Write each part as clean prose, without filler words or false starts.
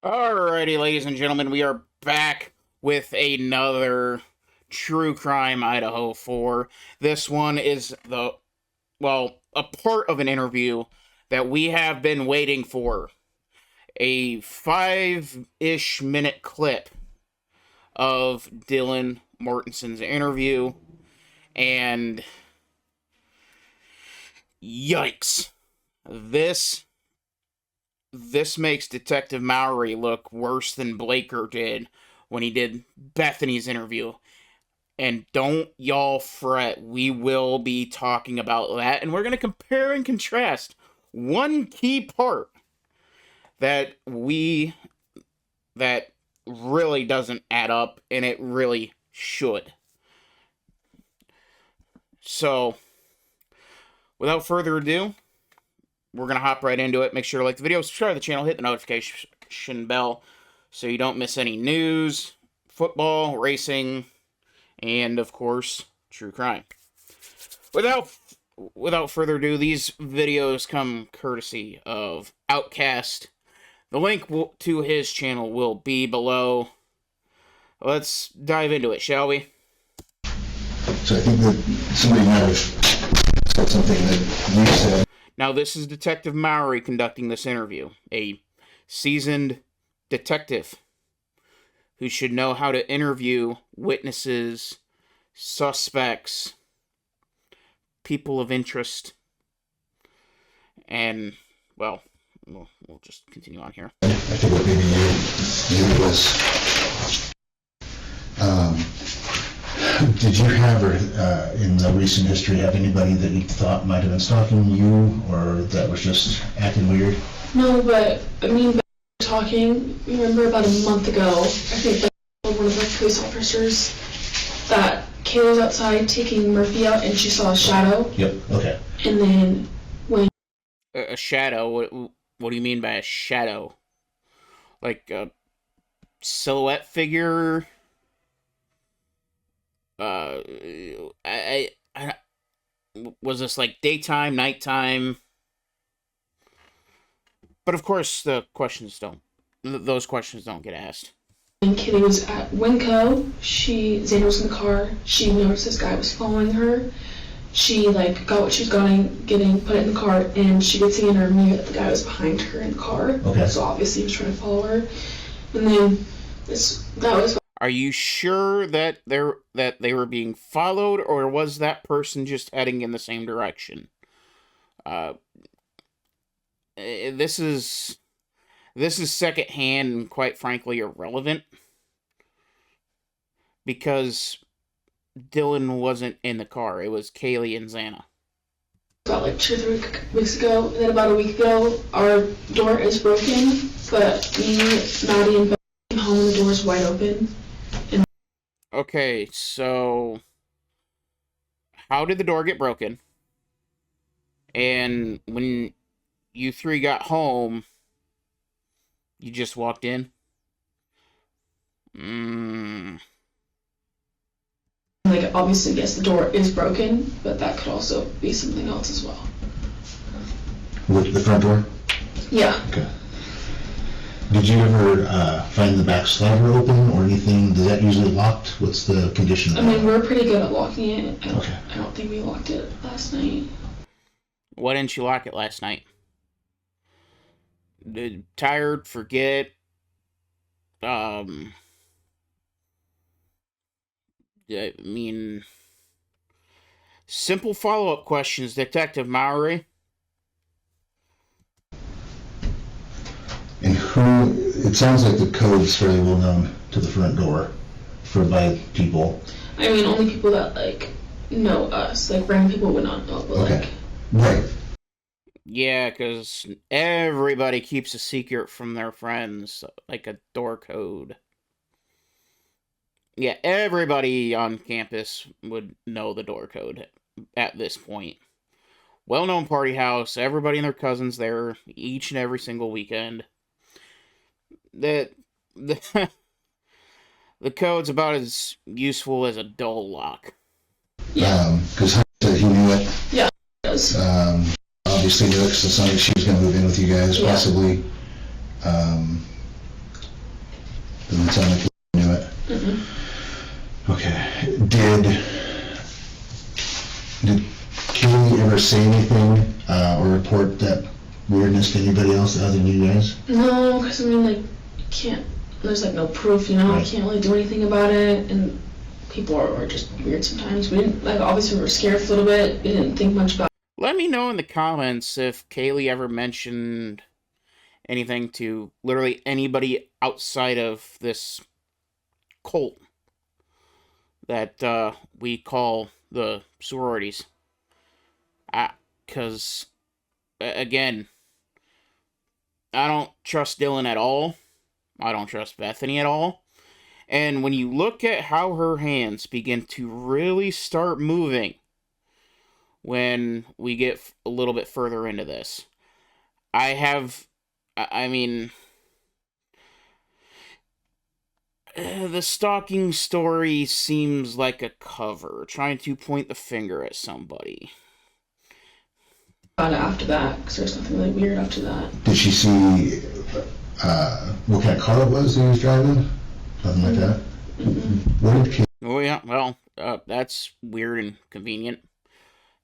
Alrighty, ladies and gentlemen, we are back with another True Crime Idaho 4. This one is a part of an interview that we have been waiting for. A 5-ish minute clip of Dylan Mortensen's interview, and yikes. This makes Detective Mowry look worse than Blaker did when he did Bethany's interview. And don't y'all fret, we will be talking about that, and we're going to compare and contrast one key part that really doesn't add up, and it really should. So, without further ado, we're going to hop right into it. Make sure to like the video, subscribe to the channel, hit the notification bell so you don't miss any news, football, racing, and, of course, true crime. Without further ado, these videos come courtesy of Outcast. The link to his channel will be below. Let's dive into it, shall we? So I think that somebody might have said something that you said. Now, this is Detective Mowry conducting this interview, a seasoned detective who should know how to interview witnesses, suspects, people of interest, and, well, we'll just continue on here. I think what maybe you was, did you have, or in the recent history, have anybody that you thought might have been stalking you, or that was just acting weird? No, but I mean, talking, remember about a month ago, I think that one of the police officers that Kayla was outside taking Murphy out and she saw a shadow. Yep, okay. And then when... A shadow? What do you mean by a shadow? Like a silhouette figure? Was this like daytime, nighttime? But of course, those questions don't get asked. When Kitty was at Winco, Xander was in the car, she noticed this guy was following her. She got what she was getting, put it in the car, and she could see in her mirror that the guy was behind her in the car. Okay. So obviously he was trying to follow her. And then that was... Are you sure that they were being followed, or was that person just heading in the same direction? This is secondhand and, quite frankly, irrelevant, because Dylan wasn't in the car. It was Kaylee and Xana. About 2 or 3 weeks ago, and then about a week ago, our door is broken, but me, Maddie, and Ben came home and the door is wide open. Okay, so how did the door get broken? And when you three got home, you just walked in? Obviously, yes, the door is broken, but that could also be something else as well. With the front door? Yeah. Okay. Did you ever find the back slider open or anything? Is that usually locked? What's the condition of I that? mean, we're pretty good at locking it. Okay. I don't think we locked it last night. Why didn't you lock it last night? Tired, forget, I mean, simple follow-up questions, Detective Mowry. And it sounds like the code's fairly well known to the front door by people. I mean, only people that, know us. Random people would not know, but, Okay. Right. Yeah, because everybody keeps a secret from their friends, like a door code. Yeah, everybody on campus would know the door code at this point. Well-known party house, everybody and their cousins there each and every single weekend. The code's about as useful as a dull lock. Yeah. Because said he knew it. Yeah, he does. Obviously knew it because it sounded like she was going to move in with you guys, Yeah. possibly. Doesn't sound like you knew it. Okay. Did Kaylee ever say anything or report that weirdness to anybody else other than you guys? No, because I mean, like, you can't. There's like no proof, you know. Right. I can't really do anything about it, and people are just weird sometimes. We didn't like. Obviously, we were scared for a little bit. We didn't think much about it. Let me know in the comments if Kaylee ever mentioned anything to literally anybody outside of this cult that we call the sororities. Because, again, I don't trust Dylan at all. I don't trust Bethany at all. And when you look at how her hands begin to really start moving when we get a little bit further into this, I mean, the stalking story seems like a cover, trying to point the finger at somebody. After that, because there's nothing really weird after that. Did she see what kind of car it was that he was driving? Nothing like that? What did Kaylee... Oh, yeah, well, that's weird and convenient.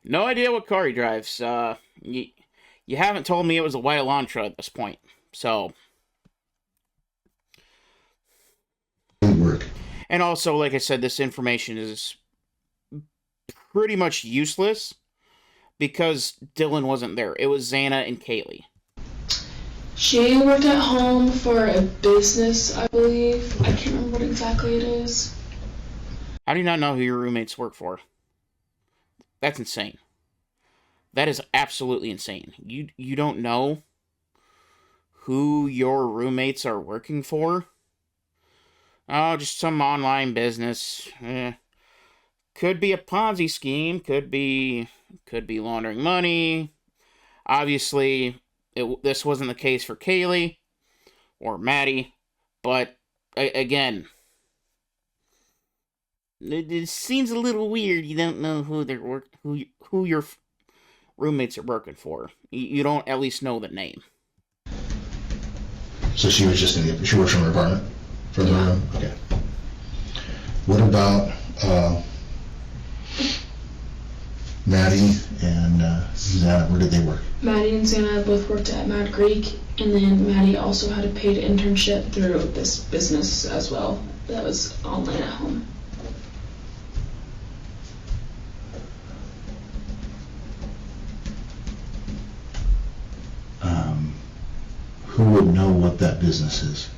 No idea what car he drives. You haven't told me it was a white Elantra at this point, so... work? And also, like I said, this information is pretty much useless because Dylan wasn't there. It was Xana and Kaylee. She worked at home for a business, I believe. I can't remember what exactly it is. How do you not know who your roommates work for? That's insane. That is absolutely insane. You don't know who your roommates are working for? Oh, just some online business. Could be a Ponzi scheme. Could be laundering money. Obviously, this wasn't the case for Kaylee or Maddie, but again, it seems a little weird. You don't know who your roommates are working for. You don't at least know the name. So she was just she works from her apartment? For the room? Okay. What about Maddie and Xana? Where did they work? Maddie and Xana both worked at Mad Greek, and then Maddie also had a paid internship through this business as well that was online at home. Who would know what that business is?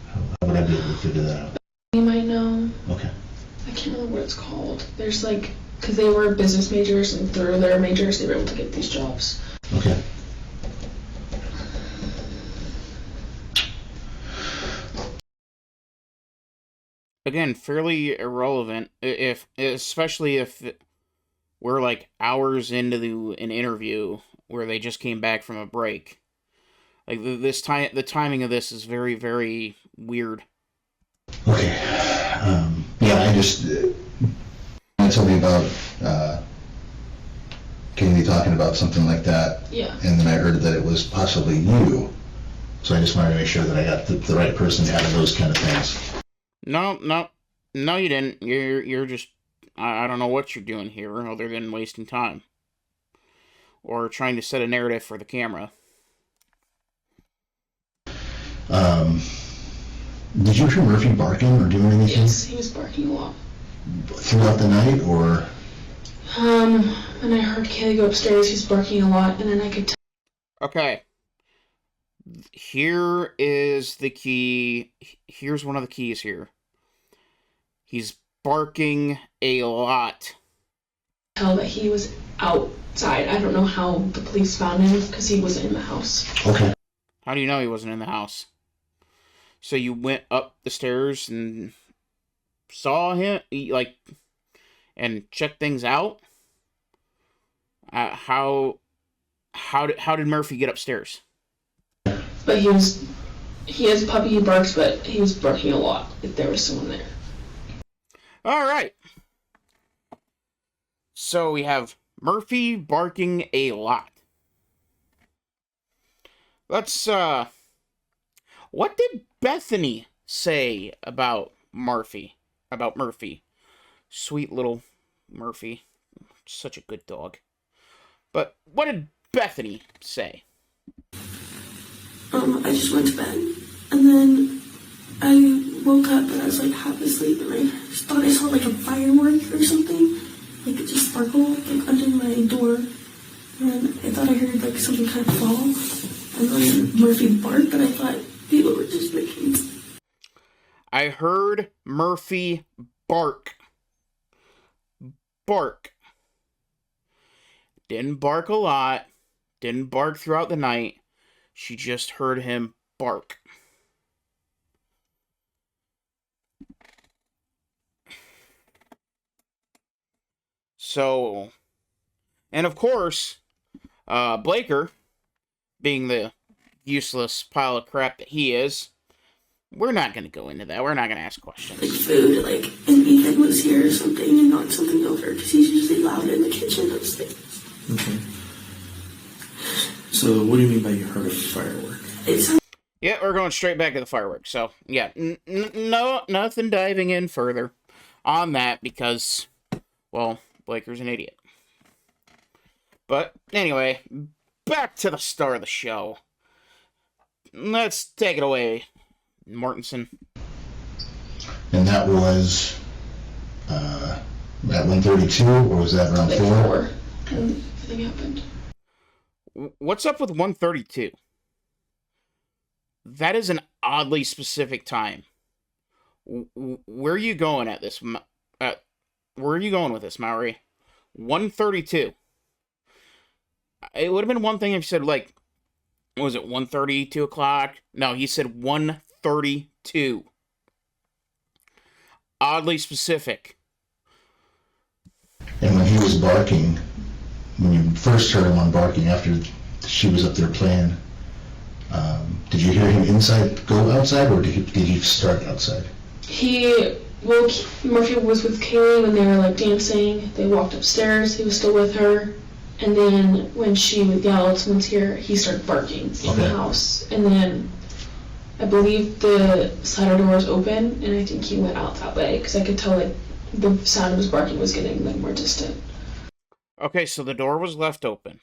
How would I be able to figure that out? You might know. Okay. I can't remember what it's called. There's like, because they were business majors, and through their majors they were able to get these jobs. Okay. Again, fairly irrelevant, especially if we're like hours into an interview where they just came back from a break. Like the timing of this is very, very weird. Okay. Yeah, I told me about Kaylee talking about something like that. Yeah. And then I heard that it was possibly you. So I just wanted to make sure that I got the right person out of those kind of things. No, you didn't. You're just, I don't know what you're doing here other than wasting time. Or trying to set a narrative for the camera. Did you hear Murphy barking or doing anything? Yes, he was barking a lot. Throughout the night, or? When I heard Kaylee go upstairs, he was barking a lot, and then I could tell. Okay. Here is the key. Here's one of the keys here. He's barking a lot. Tell that he was outside. I don't know how the police found him, because he wasn't in the house. Okay. How do you know he wasn't in the house? So you went up the stairs and saw him, like, and checked things out? How did Murphy get upstairs? But he has a puppy, he barks, but he was barking a lot if there was someone there. Alright. So we have Murphy barking a lot. Let's, What did Bethany say about Murphy? About Murphy. Sweet little Murphy. Such a good dog. But what did Bethany say? I just went to bed, and then I woke up and I was like half asleep, and I just thought I saw like a firework or something, like it just sparkled like under my door, and I thought I heard like something kind of fall, and then Murphy barked, but I thought people were just making. I heard Murphy bark. Bark. Didn't bark a lot. Didn't bark throughout the night. She just heard him bark. So, and of course, Blaker, being the useless pile of crap that he is, we're not going to go into that. We're not going to ask questions. Like food, like, and Ethan was here or something and knocked something over because he's usually loud in the kitchen upstairs. Okay. So, what do you mean by you heard a firework? Yeah, we're going straight back to the fireworks. So, yeah, no, nothing diving in further on that because, well, Blaker's an idiot. But anyway, back to the start of the show. Let's take it away, Mortensen. And that was at 1:32, or was that around Like 4? 4. And everything happened. What's up with 1:32? That is an oddly specific time. Where are you going at this? Where are you going with this, Maury? 1:32. It would have been one thing if you said, like, what was it, 1:30, 2 o'clock? No, he said 1:32. Oddly specific. And when he was barking, when you first heard him on barking after she was up there playing, did you hear him go outside, or did he start outside? Murphy was with Kaylee when they were like dancing. They walked upstairs. He was still with her. And then when she would yell, someone's here, he started barking in the house. And then I believe the side door was open, and I think he went out that way because I could tell like the sound of his barking was getting like more distant. Okay, so the door was left open.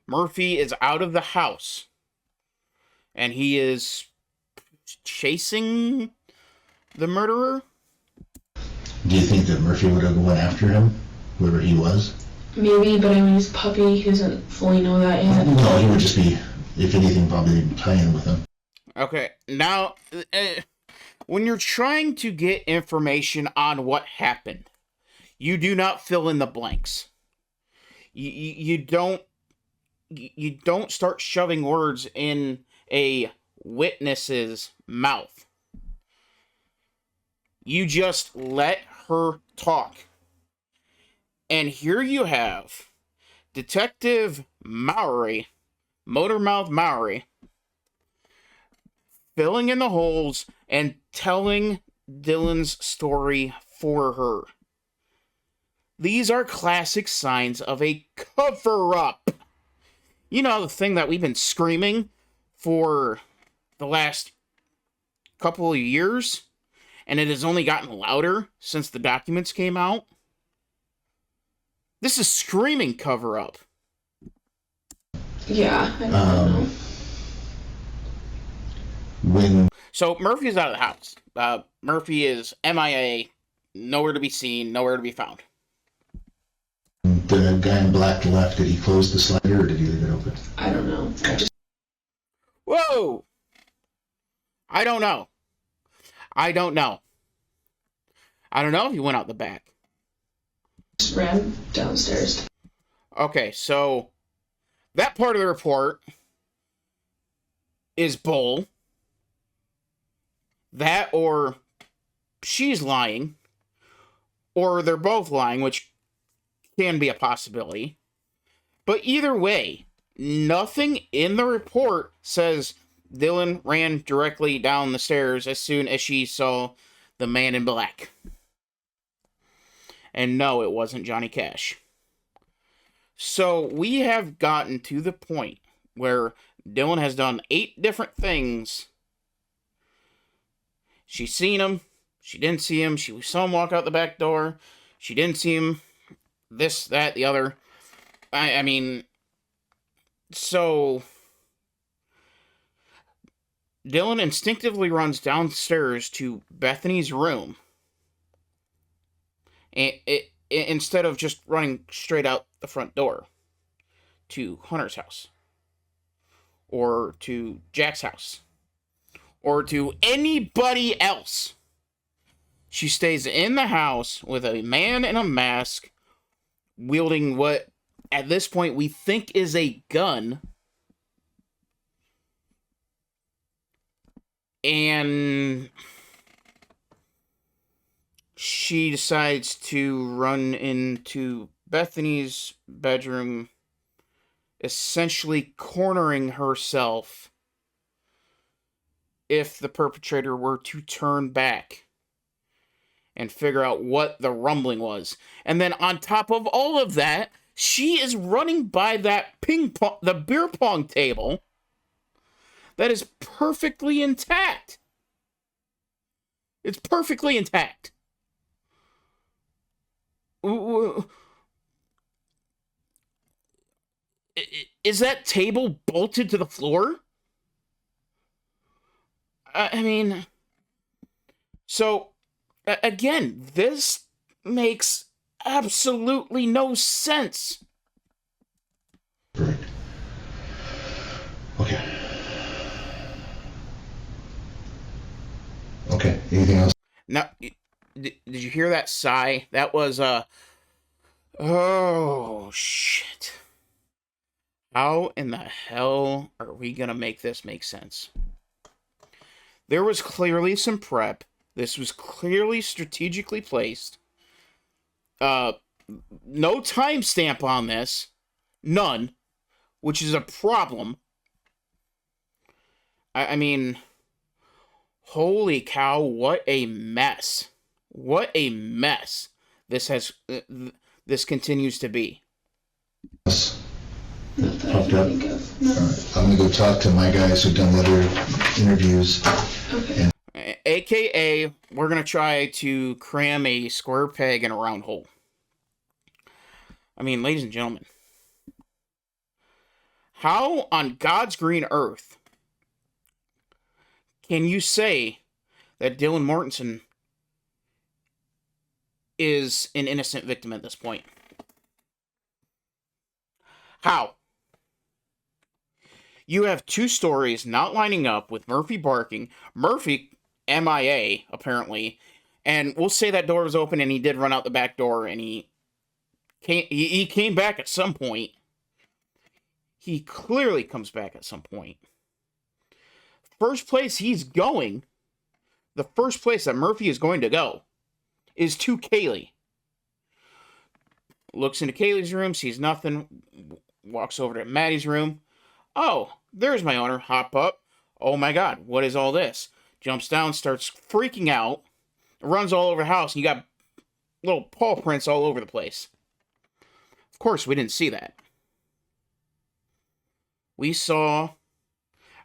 Murphy is out of the house. And he is chasing the murderer? Do you think that Murphy would have went after him, whoever he was? Maybe, but I mean, he's a puppy. He doesn't fully know that yet. No, he would just be, if anything, probably playing with him. Okay, now, when you're trying to get information on what happened, you do not fill in the blanks. You don't start shoving words in a witness's mouth. You just let her talk. And here you have Detective Maury, Motormouth Maury, filling in the holes and telling Dylan's story for her. These are classic signs of a cover-up. You know, the thing that we've been screaming for the last couple of years, and it has only gotten louder since the documents came out. This is screaming cover-up. Yeah, I don't know. So Murphy's out of the house. Murphy is MIA, nowhere to be seen, nowhere to be found. The guy in black left, did he close the slider, or did he leave it open? I don't know. Whoa! I don't know. I don't know if he went out the back. Just ran downstairs. Okay, so that part of the report is bull. That, or she's lying, or they're both lying, which can be a possibility. But either way, nothing in the report says Dylan ran directly down the stairs as soon as she saw the man in black. And no, it wasn't Johnny Cash. So we have gotten to the point where Dylan has done 8 different things She seen him. She didn't see him. She saw him walk out the back door. She didn't see him. This, that, the other. I mean, so Dylan instinctively runs downstairs to Bethany's room, and instead of just running straight out the front door to Hunter's house, or to Jack's house, or to anybody else. She stays in the house with a man in a mask wielding what at this point we think is a gun. And she decides to run into Bethany's bedroom, essentially cornering herself if the perpetrator were to turn back and figure out what the rumbling was. And then on top of all of that, she is running by that the beer pong table that is perfectly intact. It's perfectly intact. Is that table bolted to the floor? I mean, so again, this makes absolutely no sense. Correct. Okay. Okay, anything else? Now, did you hear that sigh? That was oh, shit. How in the hell are we gonna make this make sense? There was clearly some prep. This was clearly strategically placed. No timestamp on this. None. Which is a problem. I mean, holy cow, what a mess. What a mess this continues to be. Yes. Not that I Popped can up? think of. No. All right. I'm going to go talk to my guys who've done other interviews. Okay. AKA, we're going to try to cram a square peg in a round hole. I mean, ladies and gentlemen, how on God's green earth can you say that Dylan Mortensen is an innocent victim at this point? How? You have two stories not lining up with Murphy barking. Murphy, MIA, apparently. And we'll say that door was open and he did run out the back door and he came back at some point. He clearly comes back at some point. First place he's going, the first place that Murphy is going to go, is to Kaylee. Looks into Kaylee's room, sees nothing, walks over to Maddie's room. Oh, there's my owner. Hop up. Oh my God, what is all this? Jumps down, starts freaking out, runs all over the house, and you got little paw prints all over the place. Of course, we didn't see that. We saw,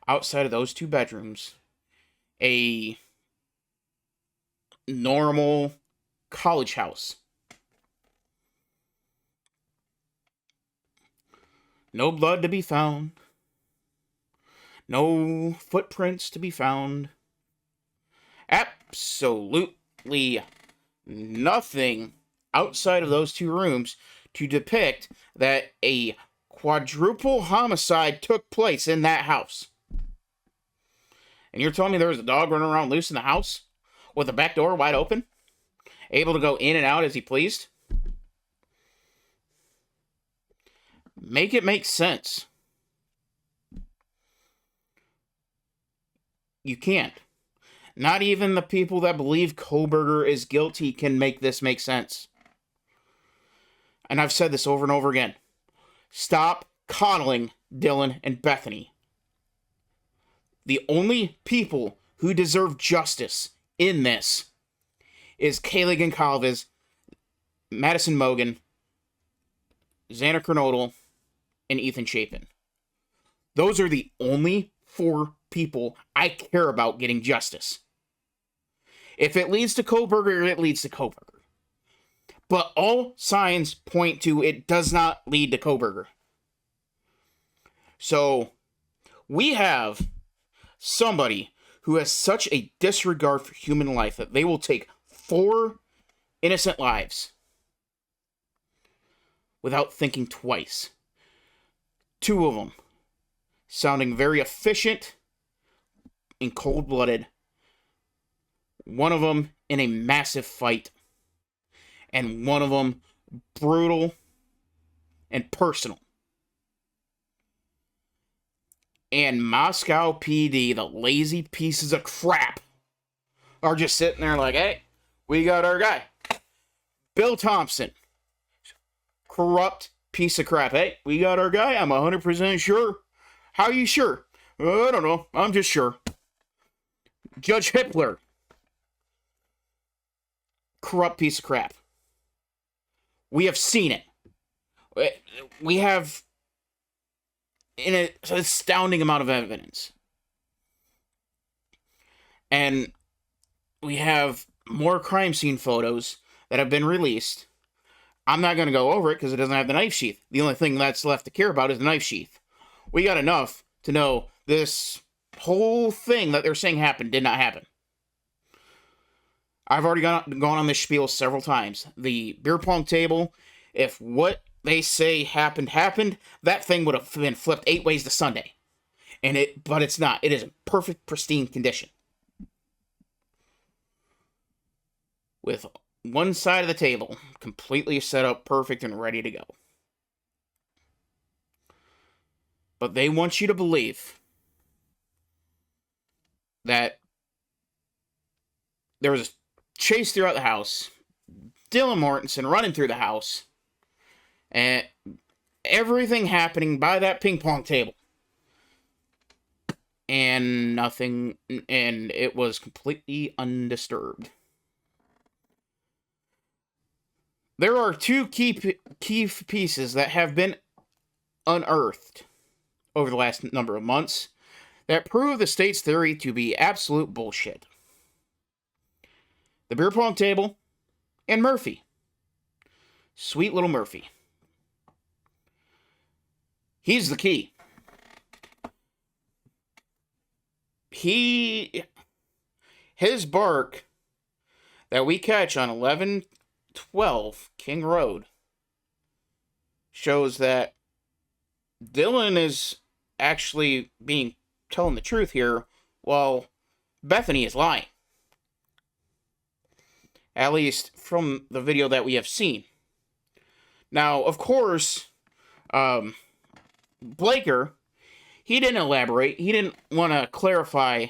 outside of those two bedrooms, a normal college house. No blood to be found. No footprints to be found. Absolutely nothing outside of those two rooms to depict that a quadruple homicide took place in that house. And you're telling me there was a dog running around loose in the house with the back door wide open, able to go in and out as he pleased? Make it make sense. You can't. Not even the people that believe Kohberger is guilty can make this make sense. And I've said this over and over again. Stop coddling Dylan and Bethany. The only people who deserve justice in this is Kaylee Goncalves, Madison Mogan, Xander Kernodle, and Ethan Chapin. Those are the only four people I care about getting justice. If it leads to Kohberger, it leads to Kohberger. But all signs point to it does not lead to Kohberger. So, we have somebody who has such a disregard for human life that they will take 4 innocent lives without thinking twice. 2 of them sounding very efficient and cold-blooded. 1 of them in a massive fight. And 1 of them brutal and personal. And Moscow PD, the lazy pieces of crap, are just sitting there like, hey, we got our guy. Bill Thompson, corrupt piece of crap. Hey, we got our guy. I'm 100% sure. How are you sure? I don't know. I'm just sure. Judge Hitler, corrupt piece of crap. We have seen it. We have an astounding amount of evidence. And we have more crime scene photos that have been released. I'm not going to go over it because it doesn't have the knife sheath. The only thing that's left to care about is the knife sheath. We got enough to know this whole thing that they're saying happened did not happen. I've already gone on this spiel several times. The beer pong table, if what they say happened, that thing would have been flipped 8 ways to Sunday. But it's not. It is in perfect, pristine condition. With one side of the table completely set up, perfect, and ready to go. But they want you to believe that there was a chase throughout the house, Dylan Mortensen running through the house, and everything happening by that ping pong table. And nothing, and it was completely undisturbed. There are 2 key pieces that have been unearthed over the last number of months that prove the state's theory to be absolute bullshit. The beer pong table and Murphy. Sweet little Murphy. He's the key. His bark that we catch on 1112 King Road shows that Dylan is actually telling the truth here, while Bethany is lying. At least from the video that we have seen. Now, of course, Blaker, he didn't elaborate. He didn't want to clarify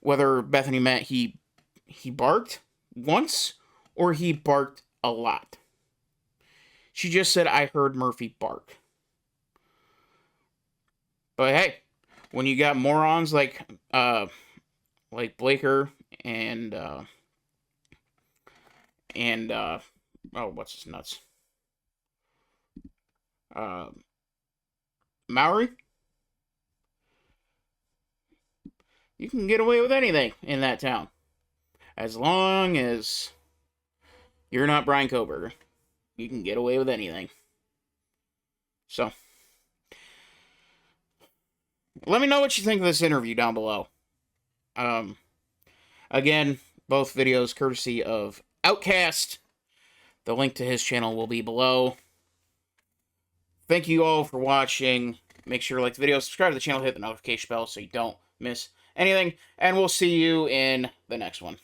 whether Bethany meant he barked once or he barked a lot. She just said, I heard Murphy bark. But hey, when you got morons like Blaker and what's his nuts? Mowry? You can get away with anything in that town. As long as you're not Brian Kohberger. You can get away with anything. So, let me know what you think of this interview down below. Again, both videos courtesy of Outcast. The link to his channel will be below. Thank you all for watching. Make sure to like the video, subscribe to the channel, hit the notification bell so you don't miss anything. And we'll see you in the next one.